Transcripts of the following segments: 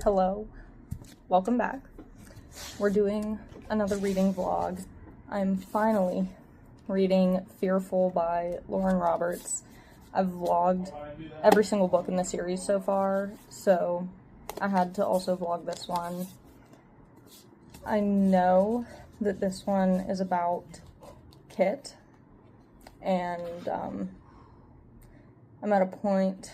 Hello, welcome back. We're doing another reading vlog. I'm finally reading Fearful by Lauren Roberts. I've vlogged every single book in the series so far, so I had to also vlog this one. I know that this one is about Kit, and I'm at a point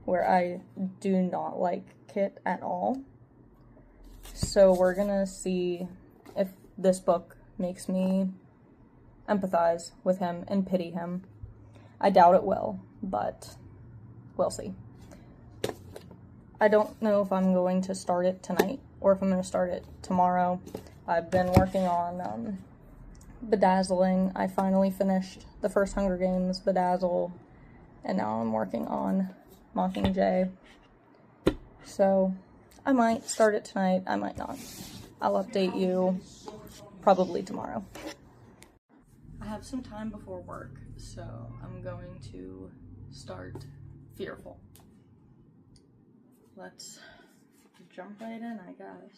where I do not like Kit at all. So we're gonna see if this book makes me empathize with him and pity him. I doubt it will, but we'll see. I don't know if I'm going to start it tonight or if I'm going to start it tomorrow. I've been working on bedazzling. I finally finished the first Hunger Games bedazzle, and now I'm working on Mockingjay. So I might start it tonight, I might not. I'll update you probably tomorrow. I have some time before work, so I'm going to start Fearful. Let's jump right in, I guess.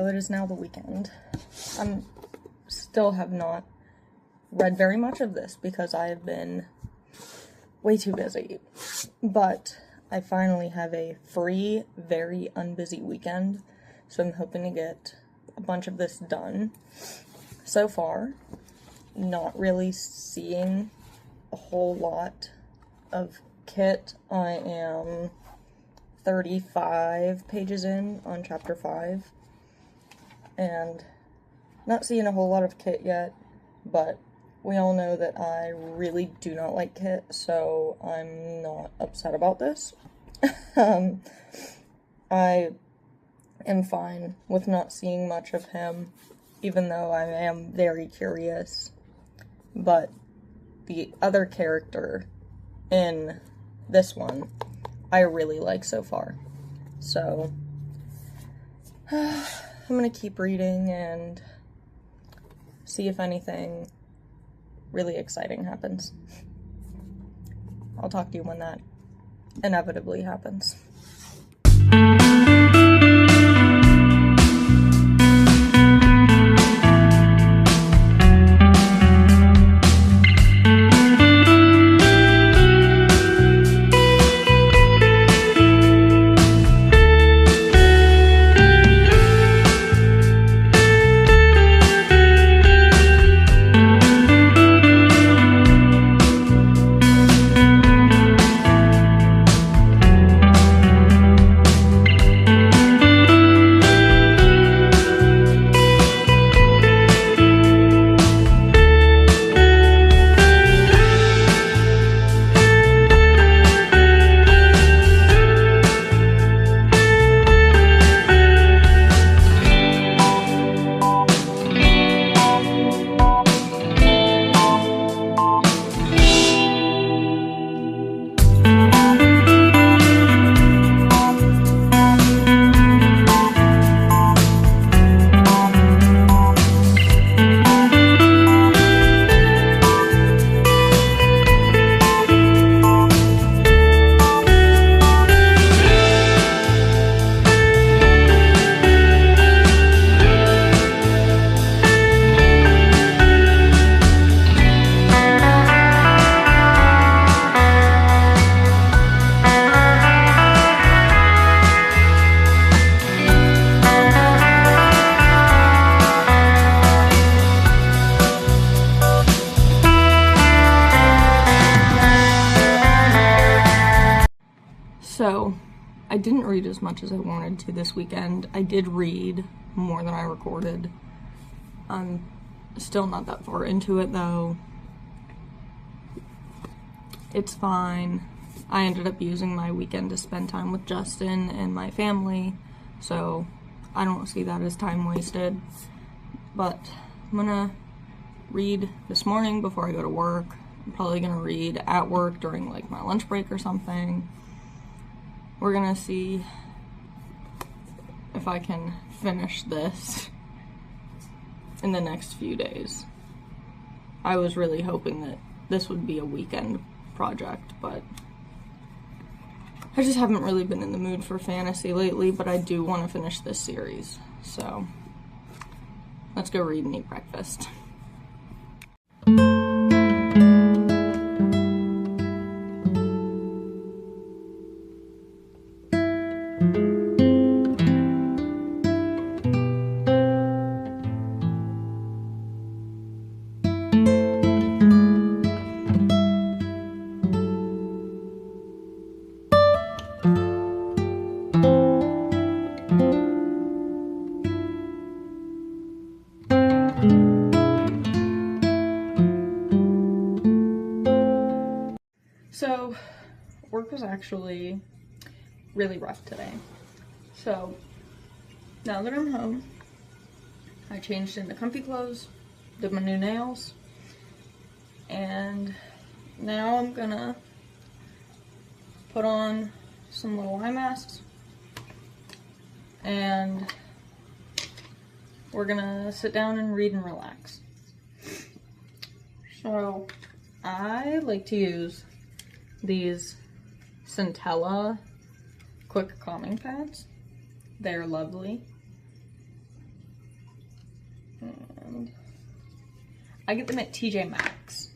It is now the weekend. I still have not read very much of this because I have been way too busy, but I finally have a free, very unbusy weekend, so I'm hoping to get a bunch of this done. So far, not really seeing a whole lot of Kit. I am 35 pages in on chapter 5. And not seeing a whole lot of Kit yet, but we all know that I really do not like Kit, so I'm not upset about this. I am fine with not seeing much of him, even though I am very curious. But the other character in this one, I really like so far. So I'm gonna keep reading and see if anything really exciting happens. I'll talk to you when that inevitably happens. So, I didn't read as much as I wanted to this weekend. I did read more than I recorded. I'm still not that far into it though. It's fine. I ended up using my weekend to spend time with Justin and my family, so I don't see that as time wasted. But I'm gonna read this morning before I go to work. I'm probably gonna read at work during like my lunch break or something. We're gonna see if I can finish this in the next few days. I was really hoping that this would be a weekend project, but I just haven't really been in the mood for fantasy lately, but I do want to finish this series. So let's go read and eat breakfast. So, work was actually really rough today. So, now that I'm home, I changed into comfy clothes, did my new nails, and now I'm gonna put on some little eye masks, and we're gonna sit down and read and relax. So, I like to use these Centella quick calming pads. They're lovely. And I get them at TJ Maxx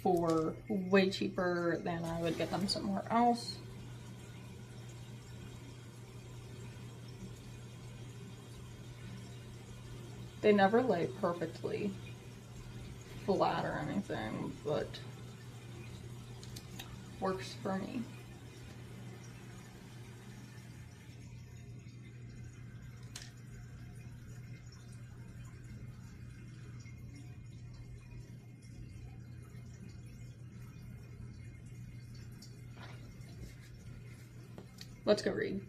for way cheaper than I would get them somewhere else. They never lay perfectly flat or anything, but works for me. Let's go read.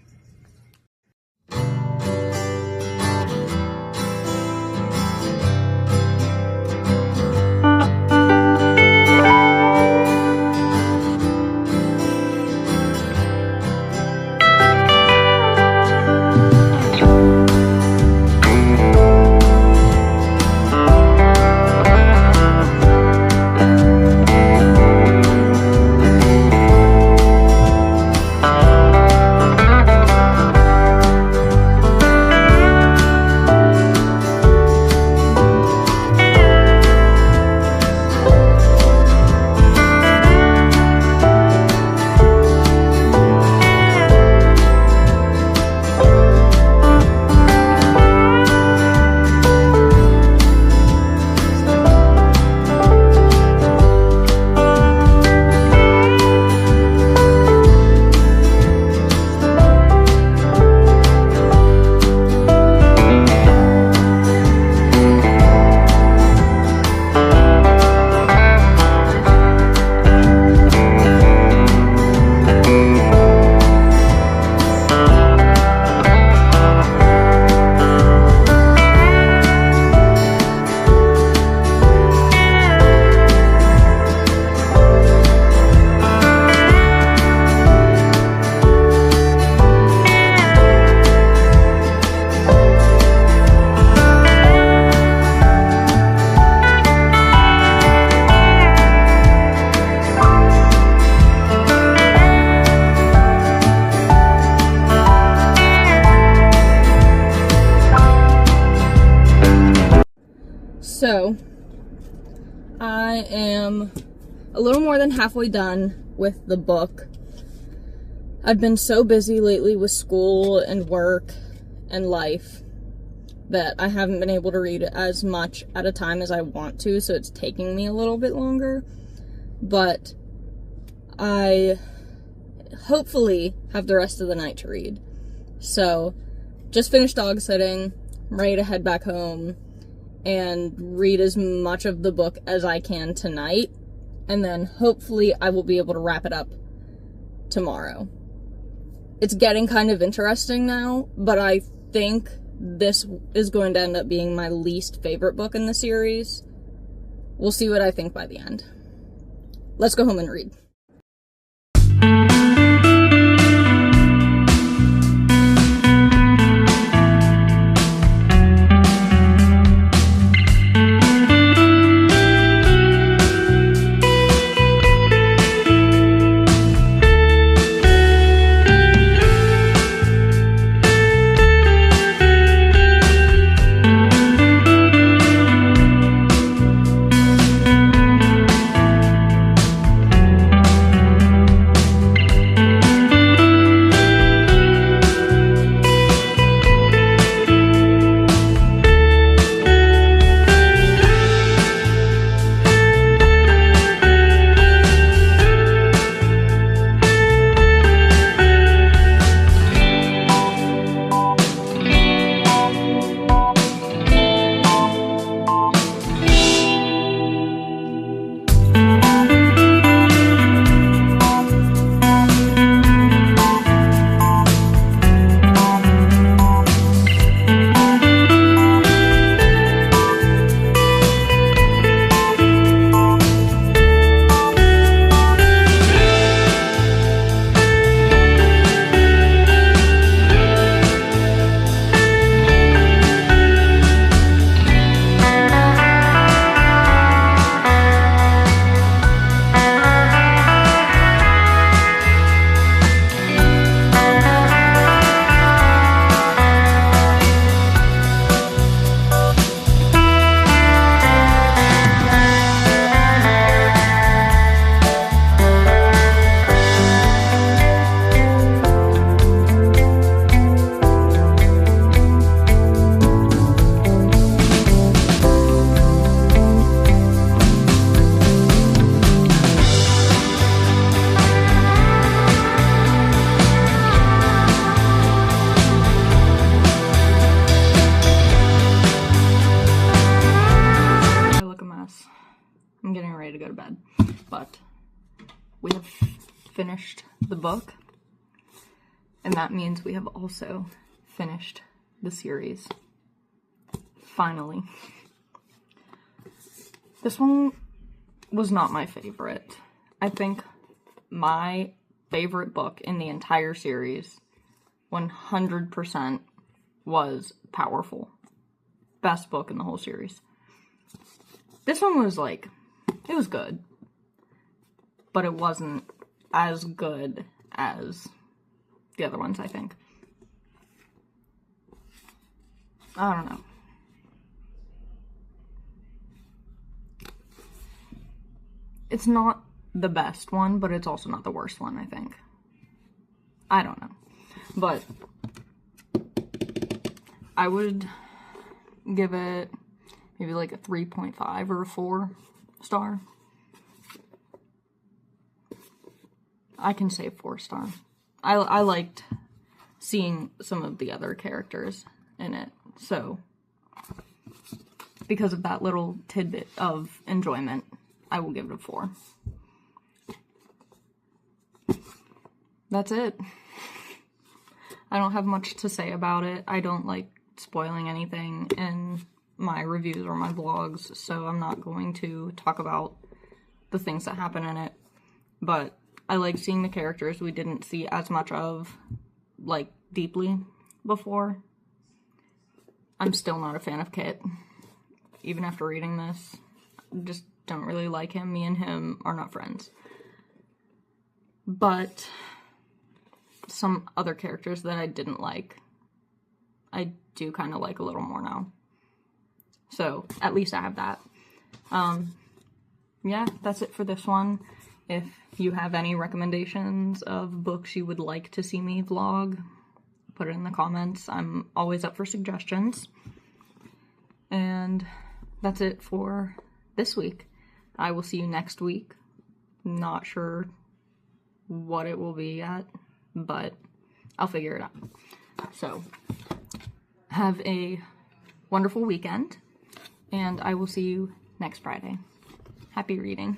So, I am a little more than halfway done with the book. I've been so busy lately with school and work and life that I haven't been able to read as much at a time as I want to, so it's taking me a little bit longer. But I hopefully have the rest of the night to read. So, just finished dog sitting, ready to head back home and read as much of the book as I can tonight, and then hopefully I will be able to wrap it up tomorrow. It's getting kind of interesting now, but I think this is going to end up being my least favorite book in the series. We'll see what I think by the end. Let's go home and read. I'm getting ready to go to bed, but we have finished the book, and that means we have also finished the series. Finally. This one was not my favorite. I think my favorite book in the entire series, 100%, was Powerful. Best book in the whole series. This one was like, it was good, but it wasn't as good as the other ones, I think. I don't know. It's not the best one, but it's also not the worst one, I think. I don't know. But I would give it maybe like a 3.5 or a 4 star. I can say 4 star. I liked seeing some of the other characters in it, so because of that little tidbit of enjoyment, I will give it a 4. That's it. I don't have much to say about it. I don't like spoiling anything in my reviews or my vlogs, so I'm not going to talk about the things that happen in it. But I like seeing the characters we didn't see as much of, like, deeply before. I'm still not a fan of Kit, even after reading this. I just don't really like him. Me and him are not friends. But some other characters that I didn't like, I do kind of like a little more now. So, at least I have that. Yeah, that's it for this one. If you have any recommendations of books you would like to see me vlog, put it in the comments. I'm always up for suggestions. And that's it for this week. I will see you next week. Not sure what it will be at, but I'll figure it out. So, have a wonderful weekend, and I will see you next Friday. Happy reading.